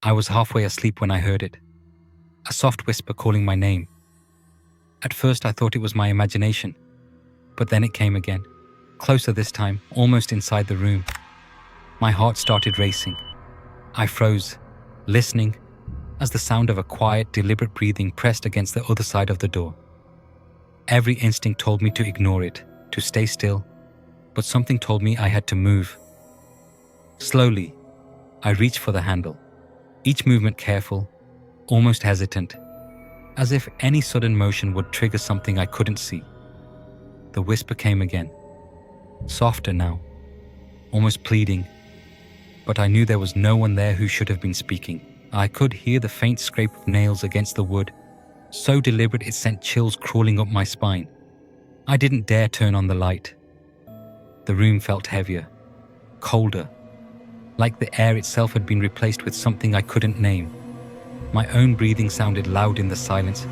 I was halfway asleep when I heard it. A soft whisper calling my name. At first I thought it was my imagination, but then it came again, closer this time, almost inside the room. My heart started racing. I froze, listening, as the sound of a quiet, deliberate breathing pressed against the other side of the door. Every instinct told me to ignore it, to stay still, but something told me I had to move. Slowly, I reached for the handle, each movement careful, almost hesitant, as if any sudden motion would trigger something I couldn't see. The whisper came again, softer now, almost pleading, but I knew there was no one there who should have been speaking. I could hear the faint scrape of nails against the wood, so deliberate it sent chills crawling up my spine. I didn't dare turn on the light. The room felt heavier, colder, like the air itself had been replaced with something I couldn't name. My own breathing sounded loud in the silence,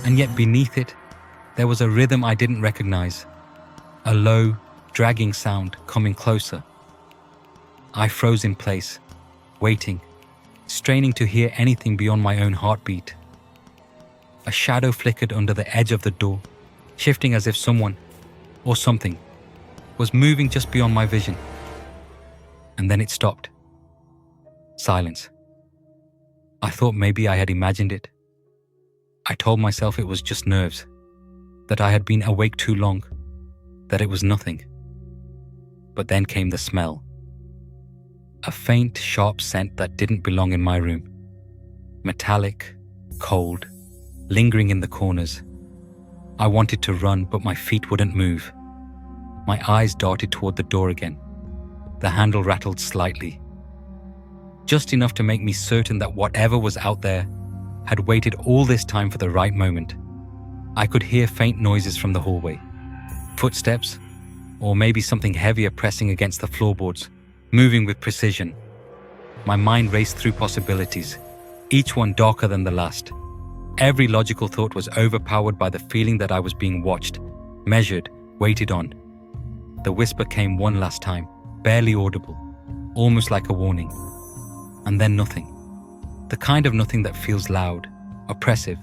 and yet beneath it, there was a rhythm I didn't recognize, a low, dragging sound coming closer. I froze in place, waiting, straining to hear anything beyond my own heartbeat. A shadow flickered under the edge of the door, shifting as if someone, or something, was moving just beyond my vision. And then it stopped. Silence. I thought maybe I had imagined it. I told myself it was just nerves, that I had been awake too long, that it was nothing. But then came the smell. A faint, sharp scent that didn't belong in my room. Metallic, cold, lingering in the corners. I wanted to run, but my feet wouldn't move. My eyes darted toward the door again. The handle rattled slightly, just enough to make me certain that whatever was out there had waited all this time for the right moment. I could hear faint noises from the hallway. Footsteps, or maybe something heavier pressing against the floorboards, moving with precision. My mind raced through possibilities, each one darker than the last. Every logical thought was overpowered by the feeling that I was being watched, measured, waited on. The whisper came one last time, barely audible, almost like a warning. And then nothing. The kind of nothing that feels loud, oppressive,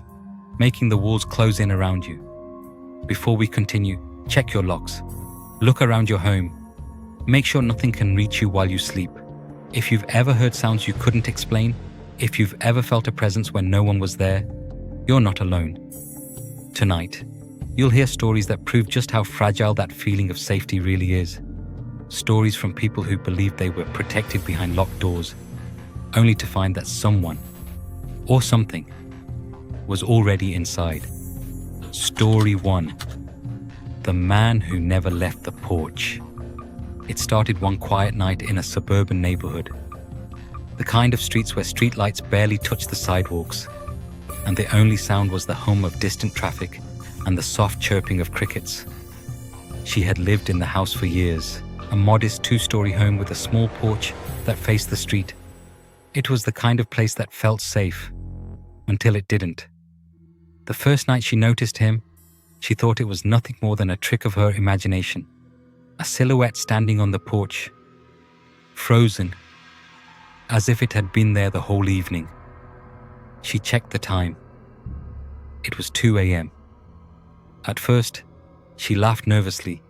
making the walls close in around you. Before we continue, check your locks. Look around your home. Make sure nothing can reach you while you sleep. If you've ever heard sounds you couldn't explain, if you've ever felt a presence when no one was there, you're not alone. Tonight, you'll hear stories that prove just how fragile that feeling of safety really is. Stories from people who believed they were protected behind locked doors, only to find that someone, or something, was already inside. Story 1. The Man Who Never Left the Porch. It started one quiet night in a suburban neighborhood. The kind of streets where streetlights barely touched the sidewalks, and the only sound was the hum of distant traffic and the soft chirping of crickets. She had lived in the house for years, a modest 2-story home with a small porch that faced the street. It was the kind of place that felt safe, until it didn't. The first night she noticed him, she thought it was nothing more than a trick of her imagination. A silhouette standing on the porch, frozen, as if it had been there the whole evening. She checked the time. It was 2 a.m. At first, she laughed nervously,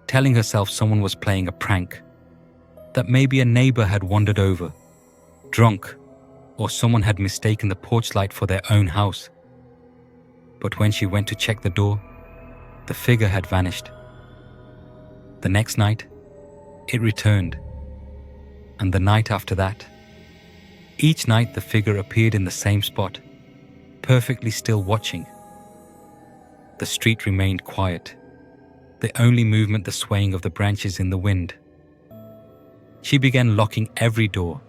telling herself someone was playing a prank, that maybe a neighbor had wandered over, drunk, or someone had mistaken the porch light for their own house. But when she went to check the door, the figure had vanished. The next night, it returned, and the night after that. Each night the figure appeared in the same spot, perfectly still watching. The street remained quiet, the only movement the swaying of the branches in the wind. She began locking every door,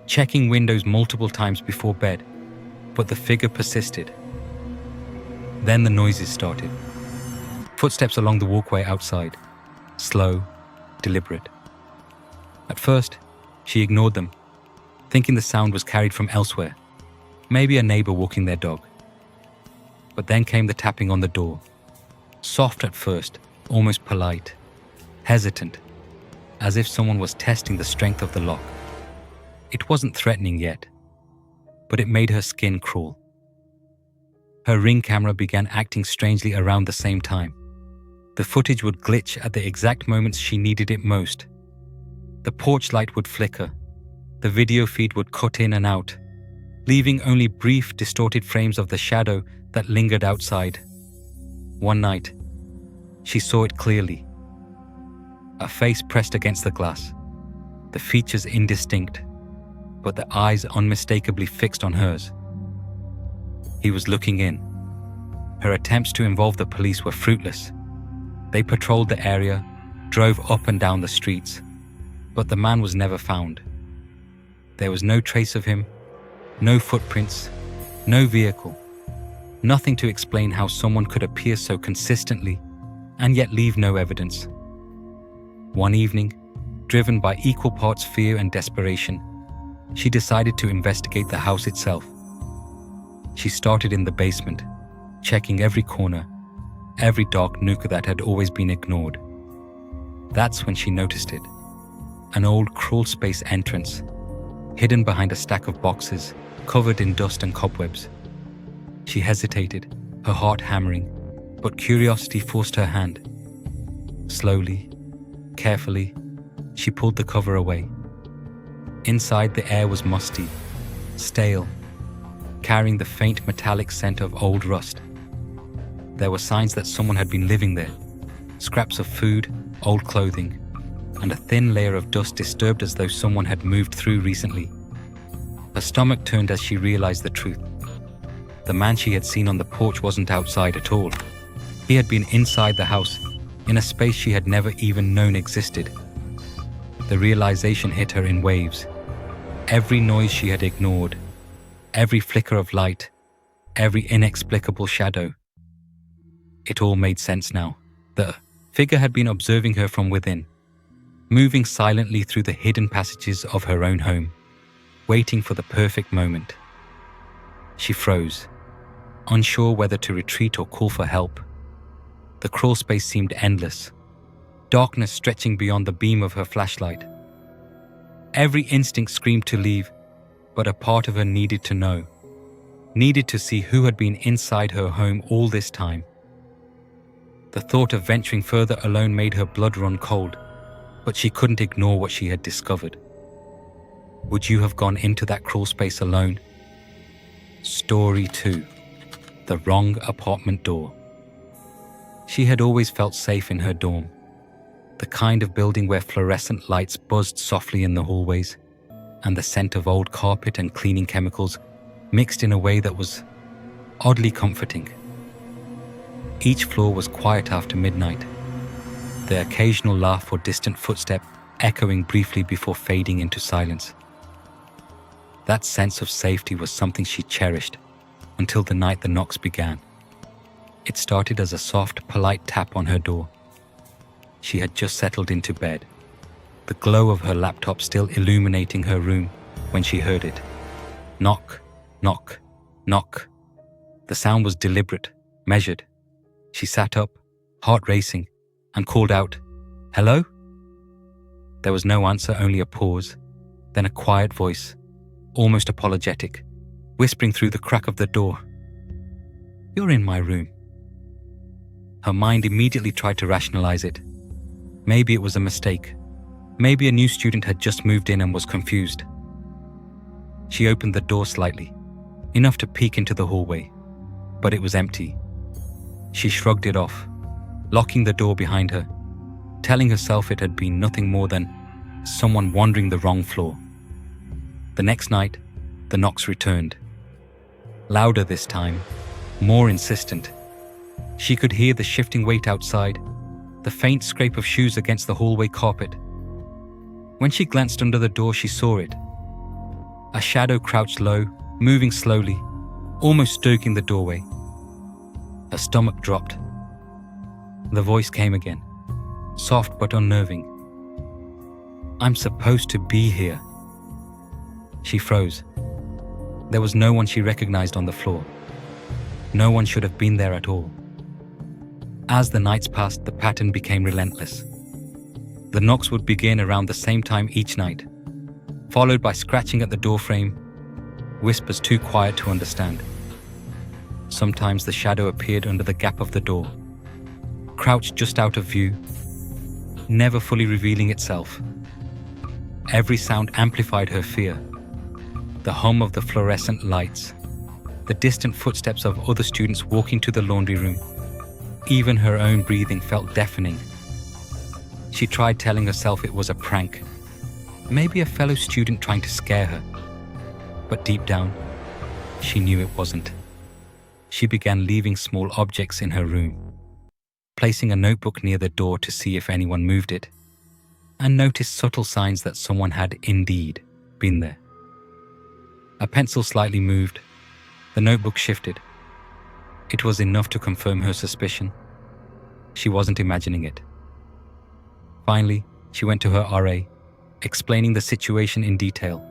checking windows multiple times before bed, but the figure persisted. Then the noises started. Footsteps along the walkway outside, slow, deliberate. At first, she ignored them, thinking the sound was carried from elsewhere, maybe a neighbor walking their dog. But then came the tapping on the door, soft at first, almost polite, hesitant, as if someone was testing the strength of the lock. It wasn't threatening yet, but it made her skin crawl. Her Ring camera began acting strangely around the same time. The footage would glitch at the exact moments she needed it most. The porch light would flicker. The video feed would cut in and out, leaving only brief, distorted frames of the shadow that lingered outside. One night, she saw it clearly. A face pressed against the glass, the features indistinct, but the eyes unmistakably fixed on hers. He was looking in. Her attempts to involve the police were fruitless. They patrolled the area, drove up and down the streets, but the man was never found. There was no trace of him, no footprints, no vehicle, nothing to explain how someone could appear so consistently and yet leave no evidence. One evening, driven by equal parts fear and desperation, she decided to investigate the house itself. She started in the basement, checking every corner, every dark nook that had always been ignored. That's when she noticed it. An old crawl space entrance, hidden behind a stack of boxes, covered in dust and cobwebs. She hesitated, her heart hammering, but curiosity forced her hand. Slowly, carefully, she pulled the cover away. Inside, the air was musty, stale, carrying the faint metallic scent of old rust. There were signs that someone had been living there. Scraps of food, old clothing, and a thin layer of dust disturbed as though someone had moved through recently. Her stomach turned as she realized the truth. The man she had seen on the porch wasn't outside at all. He had been inside the house, in a space she had never even known existed. The realization hit her in waves. Every noise she had ignored, every flicker of light, every inexplicable shadow. It all made sense now. The figure had been observing her from within, moving silently through the hidden passages of her own home, waiting for the perfect moment. She froze, unsure whether to retreat or call for help. The crawl space seemed endless, darkness stretching beyond the beam of her flashlight. Every instinct screamed to leave, but a part of her needed to know, needed to see who had been inside her home all this time. The thought of venturing further alone made her blood run cold, but she couldn't ignore what she had discovered. Would you have gone into that crawl space alone? Story 2. The wrong apartment door. She had always felt safe in her dorm, the kind of building where fluorescent lights buzzed softly in the hallways, and the scent of old carpet and cleaning chemicals mixed in a way that was oddly comforting. Each floor was quiet after midnight, the occasional laugh or distant footstep echoing briefly before fading into silence. That sense of safety was something she cherished until the night the knocks began. It started as a soft, polite tap on her door. She had just settled into bed, the glow of her laptop still illuminating her room when she heard it. Knock, knock, knock. The sound was deliberate, measured. She sat up, heart racing, and called out, "Hello?" There was no answer, only a pause, then a quiet voice, almost apologetic, whispering through the crack of the door, "You're in my room." Her mind immediately tried to rationalize it. Maybe it was a mistake. Maybe a new student had just moved in and was confused. She opened the door slightly, enough to peek into the hallway, but it was empty. She shrugged it off, locking the door behind her, telling herself it had been nothing more than someone wandering the wrong floor. The next night, the knocks returned. Louder this time, more insistent. She could hear the shifting weight outside, the faint scrape of shoes against the hallway carpet. When she glanced under the door, she saw it. A shadow crouched low, moving slowly, almost stalking the doorway. Her stomach dropped. The voice came again, soft but unnerving. "I'm supposed to be here." She froze. There was no one she recognized on the floor. No one should have been there at all. As the nights passed, the pattern became relentless. The knocks would begin around the same time each night, followed by scratching at the doorframe, whispers too quiet to understand. Sometimes the shadow appeared under the gap of the door, crouched just out of view, never fully revealing itself. Every sound amplified her fear. The hum of the fluorescent lights, the distant footsteps of other students walking to the laundry room. Even her own breathing felt deafening. She tried telling herself it was a prank, maybe a fellow student trying to scare her. But deep down, she knew it wasn't. She began leaving small objects in her room, placing a notebook near the door to see if anyone moved it, and noticed subtle signs that someone had indeed been there. A pencil slightly moved. The notebook shifted. It was enough to confirm her suspicion. She wasn't imagining it. Finally, she went to her RA, explaining the situation in detail,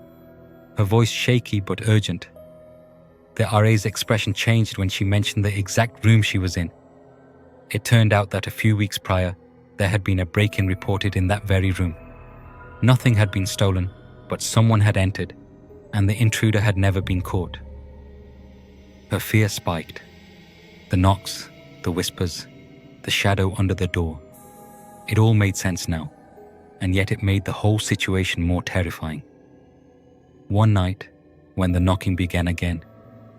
her voice shaky but urgent. The RA's expression changed when she mentioned the exact room she was in. It turned out that a few weeks prior, there had been a break-in reported in that very room. Nothing had been stolen, but someone had entered, and the intruder had never been caught. Her fear spiked. The knocks, the whispers, the shadow under the door. It all made sense now, and yet it made the whole situation more terrifying. One night, when the knocking began again,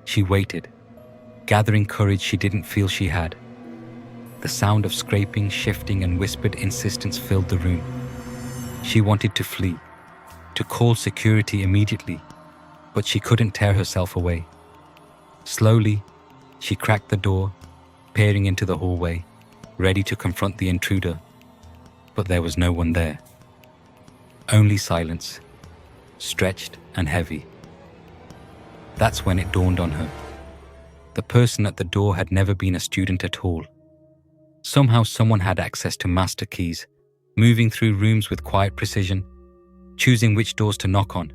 she waited, gathering courage she didn't feel she had. The sound of scraping, shifting, and whispered insistence filled the room. She wanted to flee, to call security immediately, but she couldn't tear herself away. Slowly, she cracked the door, peering into the hallway, ready to confront the intruder. But there was no one there. Only silence, stretched and heavy. That's when it dawned on her. The person at the door had never been a student at all. Somehow someone had access to master keys, moving through rooms with quiet precision, choosing which doors to knock on,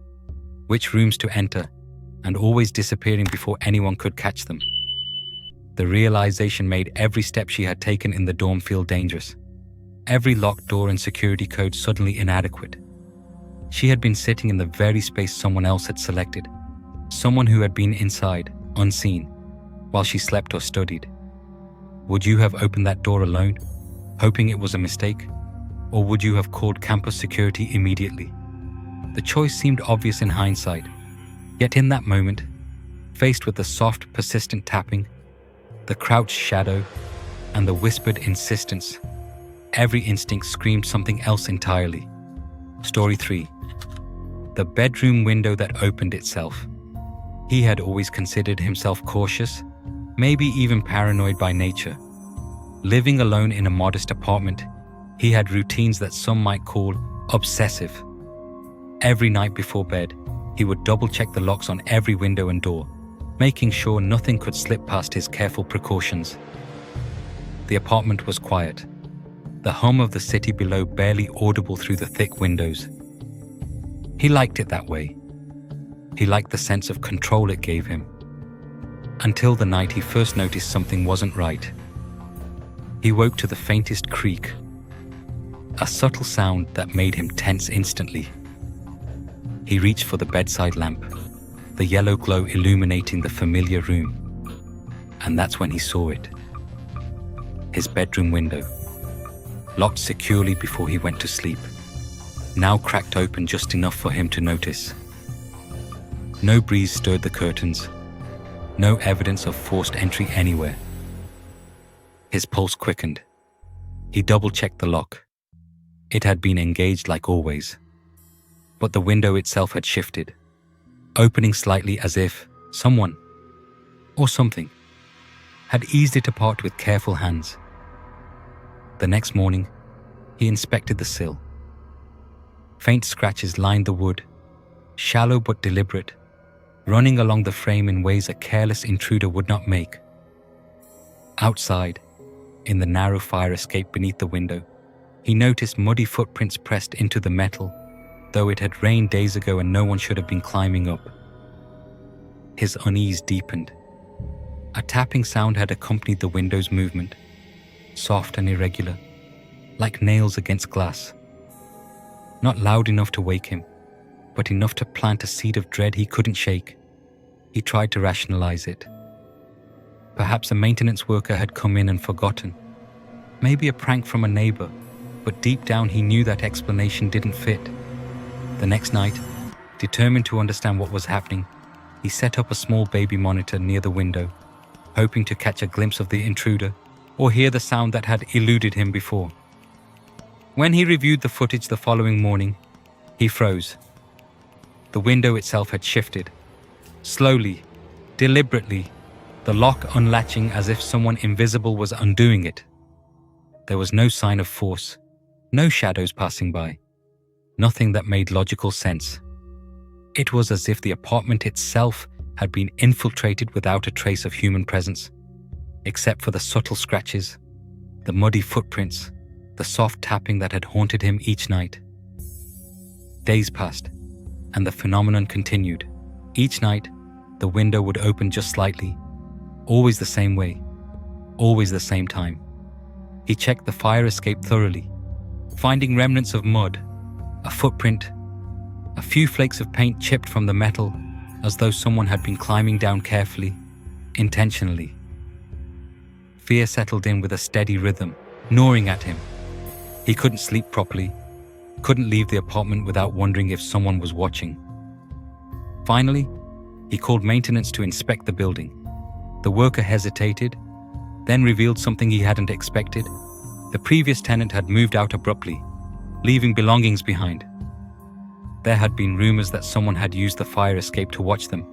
which rooms to enter, and always disappearing before anyone could catch them. The realization made every step she had taken in the dorm feel dangerous. Every locked door and security code suddenly inadequate. She had been sitting in the very space someone else had selected, someone who had been inside, unseen, while she slept or studied. Would you have opened that door alone, hoping it was a mistake? Or would you have called campus security immediately? The choice seemed obvious in hindsight, yet in that moment, faced with the soft, persistent tapping, the crouched shadow, and the whispered insistence, every instinct screamed something else entirely. Story 3. The bedroom window that opened itself. He had always considered himself cautious, maybe even paranoid by nature. Living alone in a modest apartment, he had routines that some might call obsessive. Every night before bed, he would double-check the locks on every window and door, making sure nothing could slip past his careful precautions. The apartment was quiet, the hum of the city below barely audible through the thick windows. He liked it that way. He liked the sense of control it gave him. Until the night he first noticed something wasn't right. He woke to the faintest creak, a subtle sound that made him tense instantly. He reached for the bedside lamp, the yellow glow illuminating the familiar room. And that's when he saw it. His bedroom window, locked securely before he went to sleep, now cracked open just enough for him to notice. No breeze stirred the curtains, no evidence of forced entry anywhere. His pulse quickened. He double-checked the lock. It had been engaged like always, but the window itself had shifted, opening slightly as if someone, or something, had eased it apart with careful hands. The next morning, he inspected the sill. Faint scratches lined the wood, shallow but deliberate, running along the frame in ways a careless intruder would not make. Outside, in the narrow fire escape beneath the window, he noticed muddy footprints pressed into the metal, though it had rained days ago and no one should have been climbing up. His unease deepened. A tapping sound had accompanied the window's movement, soft and irregular, like nails against glass. Not loud enough to wake him, but enough to plant a seed of dread he couldn't shake. He tried to rationalize it. Perhaps a maintenance worker had come in and forgotten. Maybe a prank from a neighbor, but deep down he knew that explanation didn't fit. The next night, determined to understand what was happening, he set up a small baby monitor near the window, hoping to catch a glimpse of the intruder or hear the sound that had eluded him before. When he reviewed the footage the following morning, he froze. The window itself had shifted. Slowly, deliberately, the lock unlatching as if someone invisible was undoing it. There was no sign of force, no shadows passing by, nothing that made logical sense. It was as if the apartment itself had been infiltrated without a trace of human presence, except for the subtle scratches, the muddy footprints, the soft tapping that had haunted him each night. Days passed, and the phenomenon continued. Each night, the window would open just slightly, always the same way, always the same time. He checked the fire escape thoroughly, finding remnants of mud, a footprint, a few flakes of paint chipped from the metal as though someone had been climbing down carefully, intentionally. Fear settled in with a steady rhythm, gnawing at him. He couldn't sleep properly, couldn't leave the apartment without wondering if someone was watching. Finally, he called maintenance to inspect the building. The worker hesitated, then revealed something he hadn't expected. The previous tenant had moved out abruptly, leaving belongings behind. There had been rumors that someone had used the fire escape to watch them,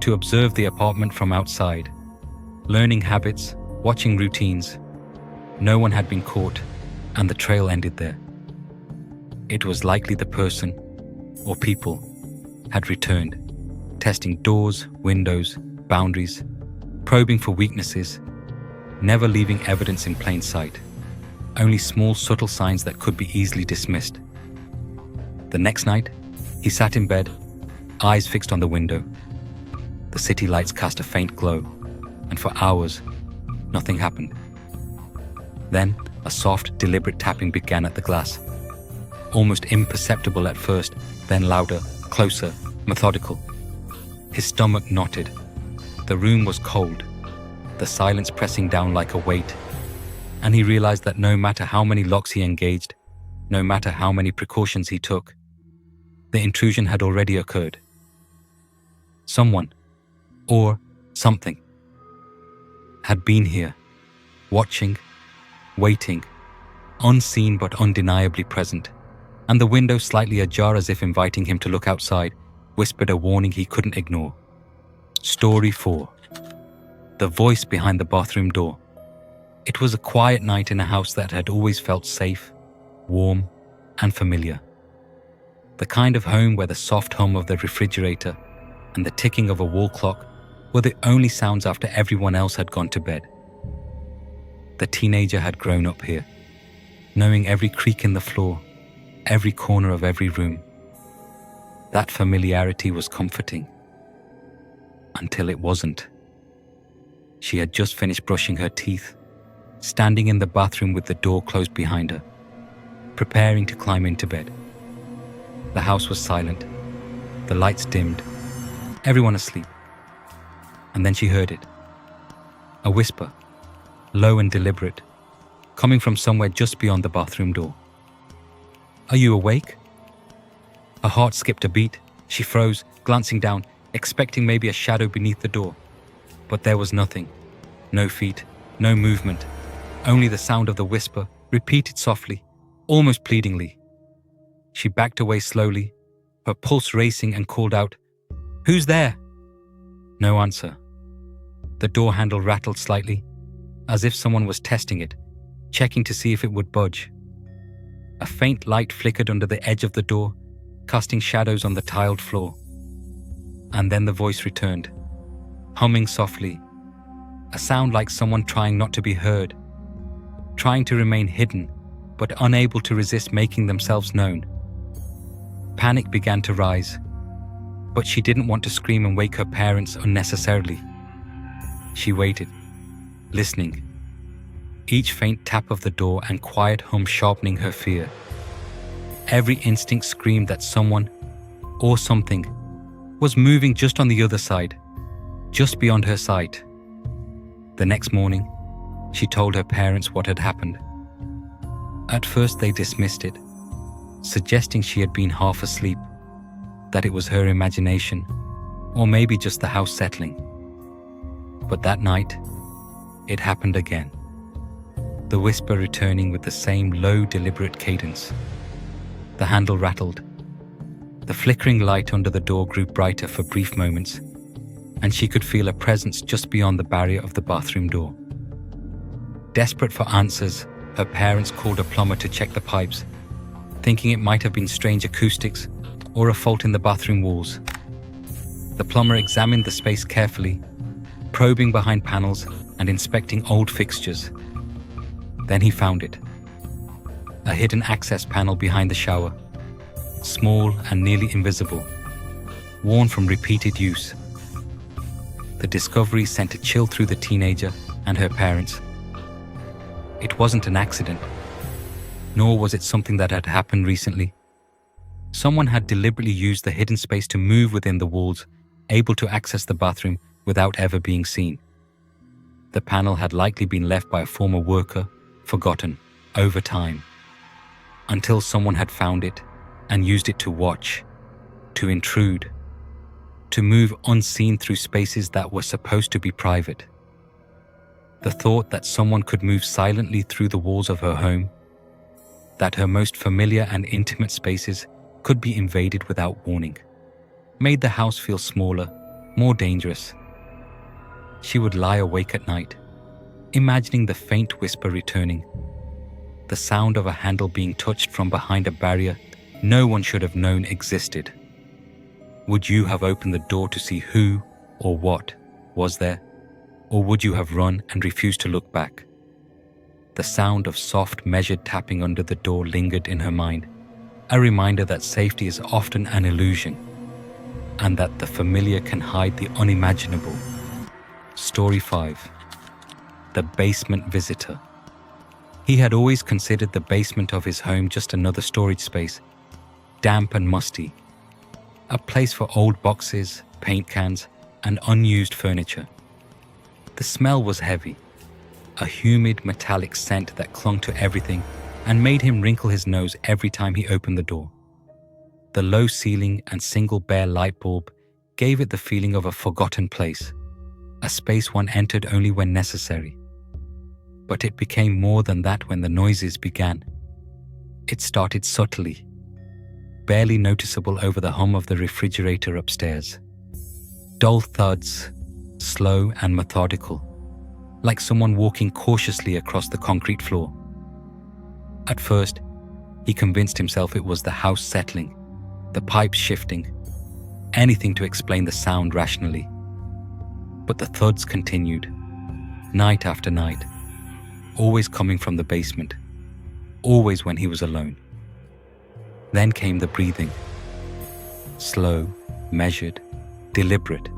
to observe the apartment from outside, learning habits, watching routines. No one had been caught, and the trail ended there. It was likely the person, or people, had returned, testing doors, windows, boundaries, probing for weaknesses, never leaving evidence in plain sight, only small subtle signs that could be easily dismissed. The next night, he sat in bed, eyes fixed on the window. The city lights cast a faint glow, and for hours, nothing happened. Then, a soft, deliberate tapping began at the glass, almost imperceptible at first, then louder, closer, methodical. His stomach knotted. The room was cold, the silence pressing down like a weight, and he realized that no matter how many locks he engaged, no matter how many precautions he took, the intrusion had already occurred. Someone, or something, had been here, watching, waiting, unseen but undeniably present, and the window slightly ajar as if inviting him to look outside, whispered a warning he couldn't ignore. Story 4. The voice behind the bathroom door. It was a quiet night in a house that had always felt safe, warm, and familiar. The kind of home where the soft hum of the refrigerator and the ticking of a wall clock were the only sounds after everyone else had gone to bed. The teenager had grown up here, knowing every creak in the floor, every corner of every room. That familiarity was comforting. Until it wasn't. She had just finished brushing her teeth, standing in the bathroom with the door closed behind her, preparing to climb into bed. The house was silent, the lights dimmed, everyone asleep. And then she heard it. A whisper, low and deliberate, coming from somewhere just beyond the bathroom door. "Are you awake?" Her heart skipped a beat. She froze, glancing down, expecting maybe a shadow beneath the door. But there was nothing. No feet, no movement, only the sound of the whisper, repeated softly, almost pleadingly. She backed away slowly, her pulse racing, and called out, "Who's there?" No answer. The door handle rattled slightly, as if someone was testing it, checking to see if it would budge. A faint light flickered under the edge of the door, casting shadows on the tiled floor. And then the voice returned, humming softly, a sound like someone trying not to be heard, trying to remain hidden, but unable to resist making themselves known. Panic began to rise, but she didn't want to scream and wake her parents unnecessarily. She waited, listening, each faint tap of the door and quiet hum sharpening her fear. Every instinct screamed that someone, or something, was moving just on the other side, just beyond her sight. The next morning, she told her parents what had happened. At first they dismissed it, suggesting she had been half asleep, that it was her imagination, or maybe just the house settling. But that night, it happened again. The whisper returning with the same low, deliberate cadence. The handle rattled. The flickering light under the door grew brighter for brief moments, and she could feel a presence just beyond the barrier of the bathroom door. Desperate for answers, her parents called a plumber to check the pipes, thinking it might have been strange acoustics or a fault in the bathroom walls. The plumber examined the space carefully, probing behind panels and inspecting old fixtures. Then he found it. A hidden access panel behind the shower, small and nearly invisible, worn from repeated use. The discovery sent a chill through the teenager and her parents. It wasn't an accident, nor was it something that had happened recently. Someone had deliberately used the hidden space to move within the walls, able to access the bathroom without ever being seen. The panel had likely been left by a former worker, forgotten, over time, until someone had found it and used it to watch, to intrude, to move unseen through spaces that were supposed to be private. The thought that someone could move silently through the walls of her home, that her most familiar and intimate spaces could be invaded without warning, made the house feel smaller, more dangerous. She would lie awake at night, imagining the faint whisper returning, the sound of a handle being touched from behind a barrier no one should have known existed. Would you have opened the door to see who or what was there? Or would you have run and refused to look back? The sound of soft, measured tapping under the door lingered in her mind, a reminder that safety is often an illusion, and that the familiar can hide the unimaginable. Story 5. The Basement Visitor. He had always considered the basement of his home just another storage space, damp and musty, a place for old boxes, paint cans, and unused furniture. The smell was heavy, a humid metallic scent that clung to everything and made him wrinkle his nose every time he opened the door. The low ceiling and single bare light bulb gave it the feeling of a forgotten place, a space one entered only when necessary. But it became more than that when the noises began. It started subtly, barely noticeable over the hum of the refrigerator upstairs. Dull thuds, slow and methodical, like someone walking cautiously across the concrete floor. At first, he convinced himself it was the house settling, the pipes shifting, anything to explain the sound rationally. But the thuds continued, night after night, always coming from the basement, always when he was alone. Then came the breathing, slow, measured, deliberate,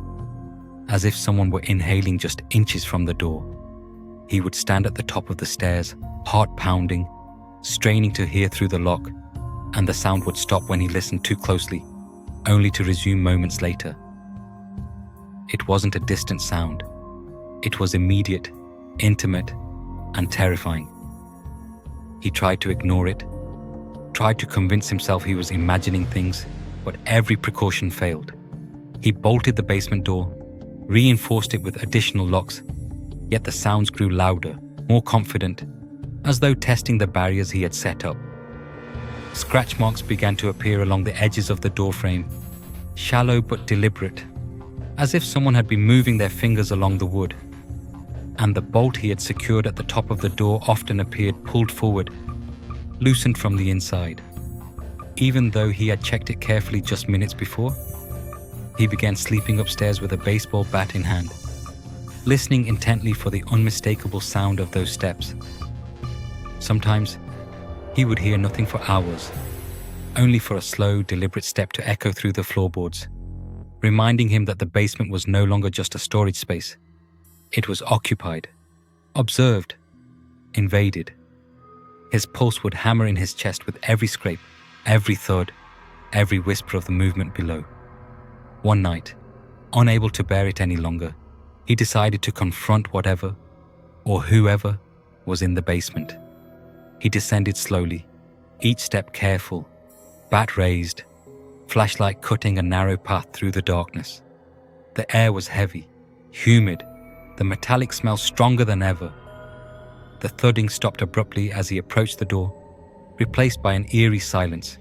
as if someone were inhaling just inches from the door. He would stand at the top of the stairs, heart pounding, straining to hear through the lock, and the sound would stop when he listened too closely, only to resume moments later. It wasn't a distant sound. It was immediate, intimate, and terrifying. He tried to ignore it, tried to convince himself he was imagining things, but every precaution failed. He bolted the basement door, reinforced it with additional locks, yet the sounds grew louder, more confident, as though testing the barriers he had set up. Scratch marks began to appear along the edges of the doorframe, shallow but deliberate, as if someone had been moving their fingers along the wood. And the bolt he had secured at the top of the door often appeared pulled forward, loosened from the inside. Even though he had checked it carefully just minutes before, he began sleeping upstairs with a baseball bat in hand, listening intently for the unmistakable sound of those steps. Sometimes, he would hear nothing for hours, only for a slow, deliberate step to echo through the floorboards, reminding him that the basement was no longer just a storage space. It was occupied, observed, invaded. His pulse would hammer in his chest with every scrape, every thud, every whisper of the movement below. One night, unable to bear it any longer, He decided to confront whatever or whoever was in the basement. He descended slowly, each step careful, bat raised, flashlight cutting a narrow path through the darkness. The air was heavy, humid, the metallic smell stronger than ever. The thudding stopped abruptly as he approached the door, replaced by an eerie silence.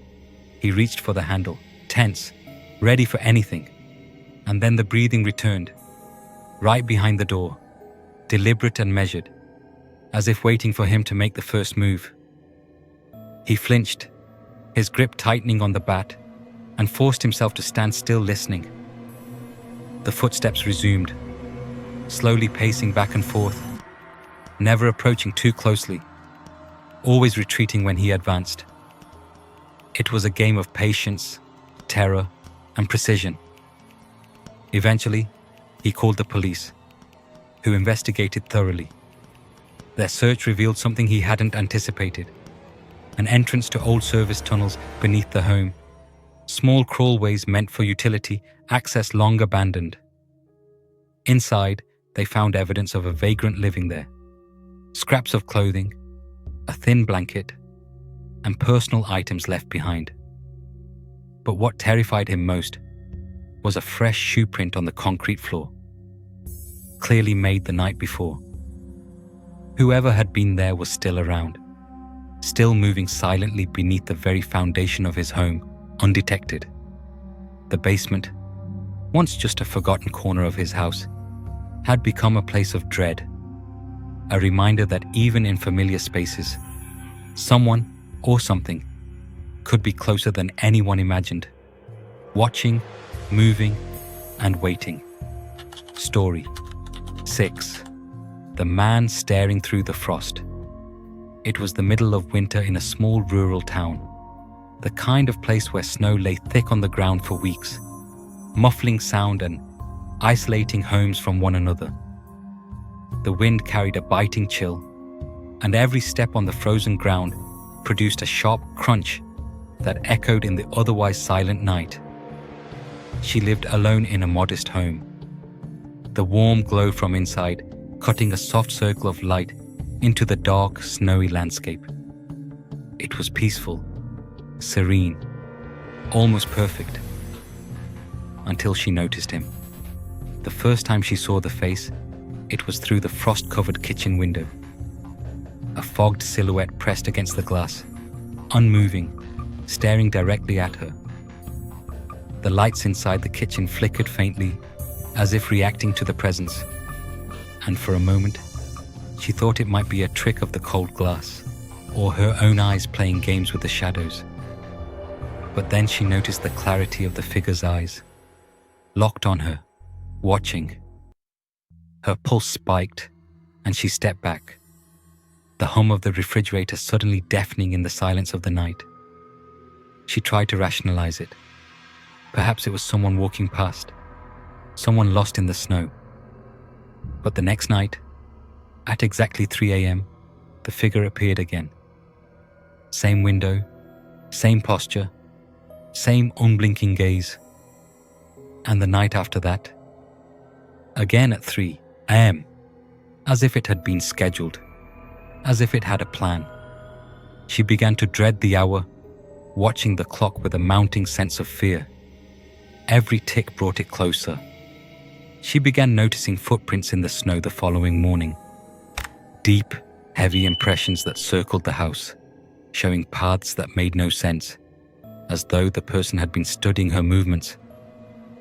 He reached for the handle, tense, ready for anything. And then the breathing returned, right behind the door, deliberate and measured, as if waiting for him to make the first move. He flinched, his grip tightening on the bat, and forced himself to stand still listening. The footsteps resumed, slowly pacing back and forth, never approaching too closely, always retreating when he advanced. It was a game of patience, terror, and precision. Eventually, he called the police, who investigated thoroughly. Their search revealed something he hadn't anticipated: an entrance to old service tunnels beneath the home, small crawlways meant for utility, access long abandoned. Inside, they found evidence of a vagrant living there: scraps of clothing, a thin blanket, and personal items left behind. But what terrified him most was a fresh shoe print on the concrete floor, clearly made the night before. Whoever had been there was still around, still moving silently beneath the very foundation of his home, undetected. The basement, once just a forgotten corner of his house, had become a place of dread, a reminder that even in familiar spaces, someone or something could be closer than anyone imagined, watching, moving, and waiting. Story 6. The Man Staring Through the Frost. It was the middle of winter in a small rural town, the kind of place where snow lay thick on the ground for weeks, muffling sound and isolating homes from one another. The wind carried a biting chill, and every step on the frozen ground produced a sharp crunch that echoed in the otherwise silent night. She lived alone in a modest home, the warm glow from inside cutting a soft circle of light into the dark, snowy landscape. It was peaceful, serene, almost perfect, until she noticed him. The first time she saw the face, it was through the frost-covered kitchen window. A fogged silhouette pressed against the glass, unmoving, staring directly at her. The lights inside the kitchen flickered faintly, as if reacting to the presence, and for a moment, she thought it might be a trick of the cold glass, or her own eyes playing games with the shadows. But then she noticed the clarity of the figure's eyes, locked on her, watching. Her pulse spiked, and she stepped back, the hum of the refrigerator suddenly deafening in the silence of the night. She tried to rationalize it. Perhaps it was someone walking past, someone lost in the snow. But the next night, at exactly 3 a.m., the figure appeared again. Same window, same posture, same unblinking gaze. And the night after that, again at 3 a.m., as if it had been scheduled, as if it had a plan. She began to dread the hour, watching the clock with a mounting sense of fear. Every tick brought it closer. She began noticing footprints in the snow the following morning. Deep, heavy impressions that circled the house, showing paths that made no sense, as though the person had been studying her movements,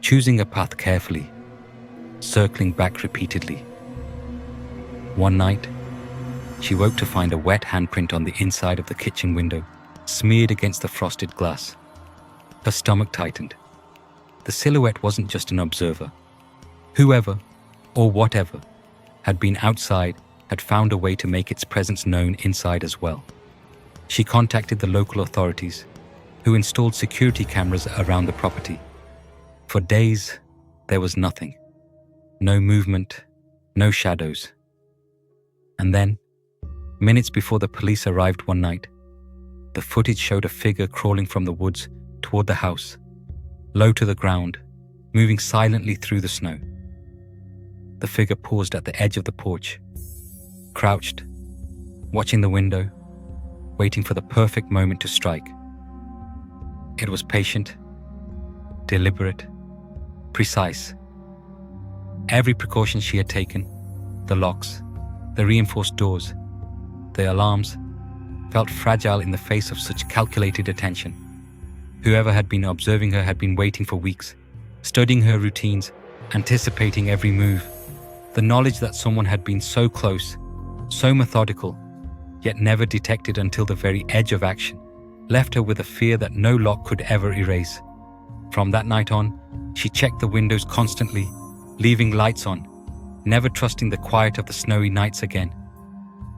choosing a path carefully, circling back repeatedly. One night, she woke to find a wet handprint on the inside of the kitchen window, smeared against the frosted glass. Her stomach tightened. The silhouette wasn't just an observer. Whoever, or whatever, had been outside had found a way to make its presence known inside as well. She contacted the local authorities, who installed security cameras around the property. For days, there was nothing. No movement, no shadows. And then, minutes before the police arrived one night, the footage showed a figure crawling from the woods toward the house, low to the ground, moving silently through the snow. the figure paused at the edge of the porch, crouched, watching the window, waiting for the perfect moment to strike. It was patient, deliberate, precise. Every precaution she had taken, the locks, the reinforced doors, the alarms, felt fragile in the face of such calculated attention. Whoever had been observing her had been waiting for weeks, studying her routines, anticipating every move. The knowledge that someone had been so close, so methodical, yet never detected until the very edge of action, left her with a fear that no lock could ever erase. From that night on, she checked the windows constantly, leaving lights on, never trusting the quiet of the snowy nights again.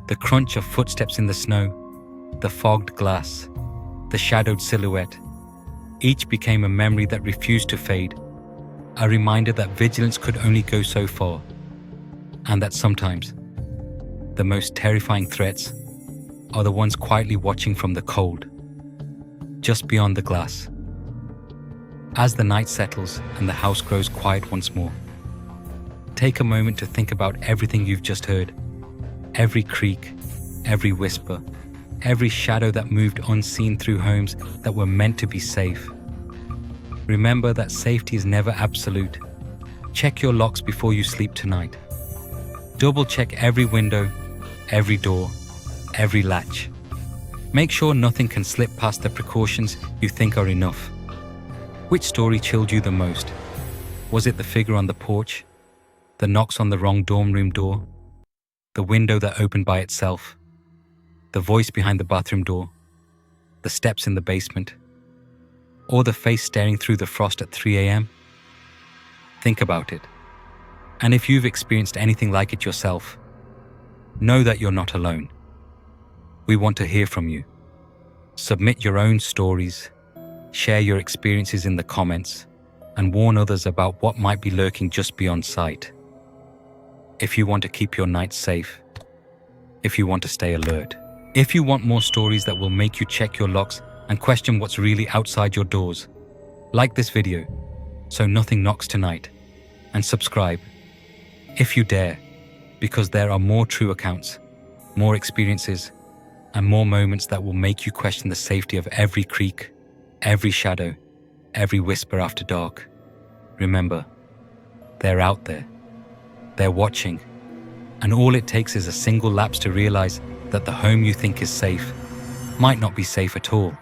The crunch of footsteps in the snow, the fogged glass, the shadowed silhouette, each became a memory that refused to fade, a reminder that vigilance could only go so far, and that sometimes the most terrifying threats are the ones quietly watching from the cold, just beyond the glass. As the night settles and the house grows quiet once more, take a moment to think about everything you've just heard. Every creak, every whisper, every shadow that moved unseen through homes that were meant to be safe. Remember that safety is never absolute. Check your locks before you sleep tonight. Double check every window, every door, every latch. Make sure nothing can slip past the precautions you think are enough. Which story chilled you the most? Was it the figure on the porch? The knocks on the wrong dorm room door? The window that opened by itself? The voice behind the bathroom door? The steps in the basement? Or the face staring through the frost at 3 a.m.? Think about it. And if you've experienced anything like it yourself, know that you're not alone. We want to hear from you. Submit your own stories, share your experiences in the comments, and warn others about what might be lurking just beyond sight. If you want to keep your nights safe, if you want to stay alert, if you want more stories that will make you check your locks and question what's really outside your doors, like this video so nothing knocks tonight, and subscribe if you dare, because there are more true accounts, more experiences, and more moments that will make you question the safety of every creak, every shadow, every whisper after dark. Remember, they're out there, they're watching, and all it takes is a single lapse to realize that the home you think is safe might not be safe at all.